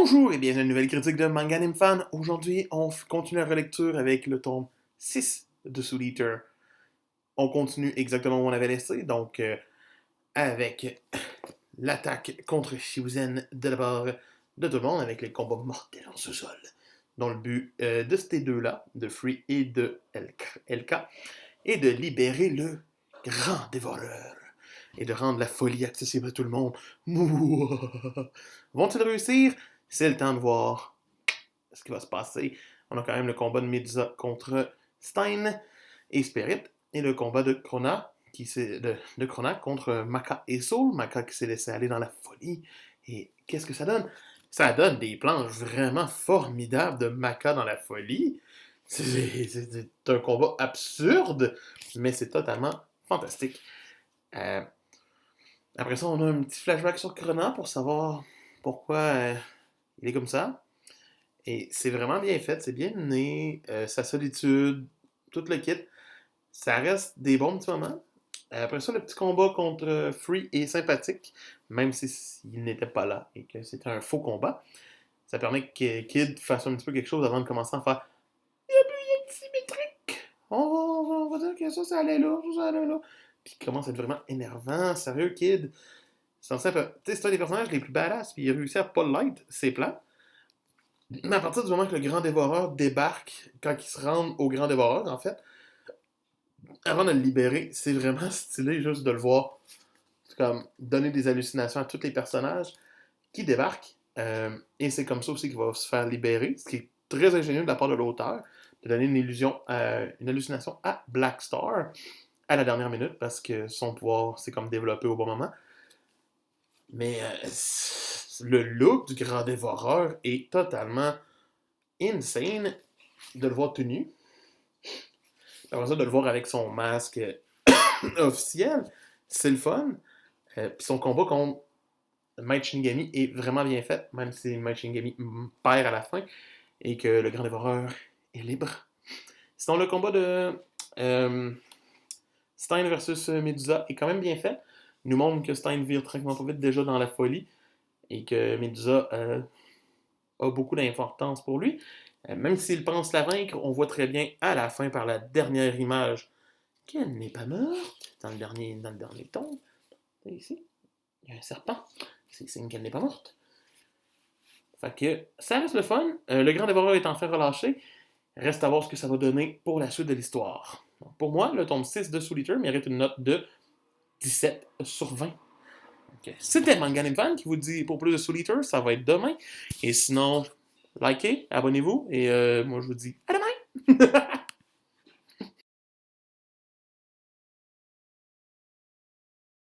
Bonjour et bienvenue à une nouvelle critique de Manga Anime Fan. Aujourd'hui, on continue la relecture avec le tome 6 de Soul Eater. On continue exactement où on avait laissé, donc avec l'attaque contre Shibuzen de la part de tout le monde, avec les combats mortels en sous-sol. Dont le but de ces deux-là, de Free et de LK, est de libérer le grand dévoreur et de rendre la folie accessible à tout le monde. Vont-ils réussir? C'est le temps de voir ce qui va se passer. On a quand même le combat de Medusa contre Stein et Spirit, et le combat de Krona, de Krona contre Maka et Soul. Maka qui s'est laissé aller dans la folie. Et qu'est-ce que ça donne? Ça donne des planches vraiment formidables de Maka dans la folie. C'est un combat absurde, mais c'est totalement fantastique. Après ça, on a un petit flashback sur Krona pour savoir pourquoi il est comme ça. Et c'est vraiment bien fait, c'est bien mené, sa solitude, tout le kit. Ça reste des bons petits moments. Après ça, le petit combat contre Free est sympathique, même s'il n'était pas là et que c'était un faux combat. Ça permet que Kid fasse un petit peu quelque chose avant de commencer à faire « Il y a plus symétrique! On va dire que ça allait là, ça allait là. » Puis il commence à être vraiment énervant. Sérieux, Kid. C'est un des personnages les plus badass, puis il a réussi à pas l'être, c'est plat. Mais à partir du moment que le Grand Dévoreur débarque, quand il se rend au Grand Dévoreur, en fait, avant de le libérer, c'est vraiment stylé juste de le voir. C'est comme donner des hallucinations à tous les personnages qui débarquent. Et c'est comme ça aussi qu'il va se faire libérer, ce qui est très ingénieux de la part de l'auteur, de donner une hallucination à Black Star à la dernière minute, parce que son pouvoir s'est comme développé au bon moment. Mais le look du Grand Dévoreur est totalement insane de le voir tout nu. Après ça, de le voir avec son masque officiel, c'est le fun. Puis son combat contre Might Shingami est vraiment bien fait, même si Might Shingami perd à la fin et que le Grand Dévoreur est libre. Sinon, le combat de Stein versus Medusa est quand même bien fait. Il nous montre que Stein vire tranquillement pas vite déjà dans la folie et que Medusa a beaucoup d'importance pour lui. Même s'il pense la vaincre, on voit très bien à la fin, par la dernière image, qu'elle n'est pas morte. Dans le dernier tome, ici, il y a un serpent. C'est signe qu'elle n'est pas morte. Fait que ça reste le fun. Le Grand Dévoreur est enfin relâché. Reste à voir ce que ça va donner pour la suite de l'histoire. Donc, pour moi, le tome 6 de Soul Eater mérite une note de 17 sur 20. Okay. C'était Manga Anime Fan qui vous dit pour plus de Soul Eater, ça va être demain. Et sinon, likez, abonnez-vous, et moi je vous dis à demain!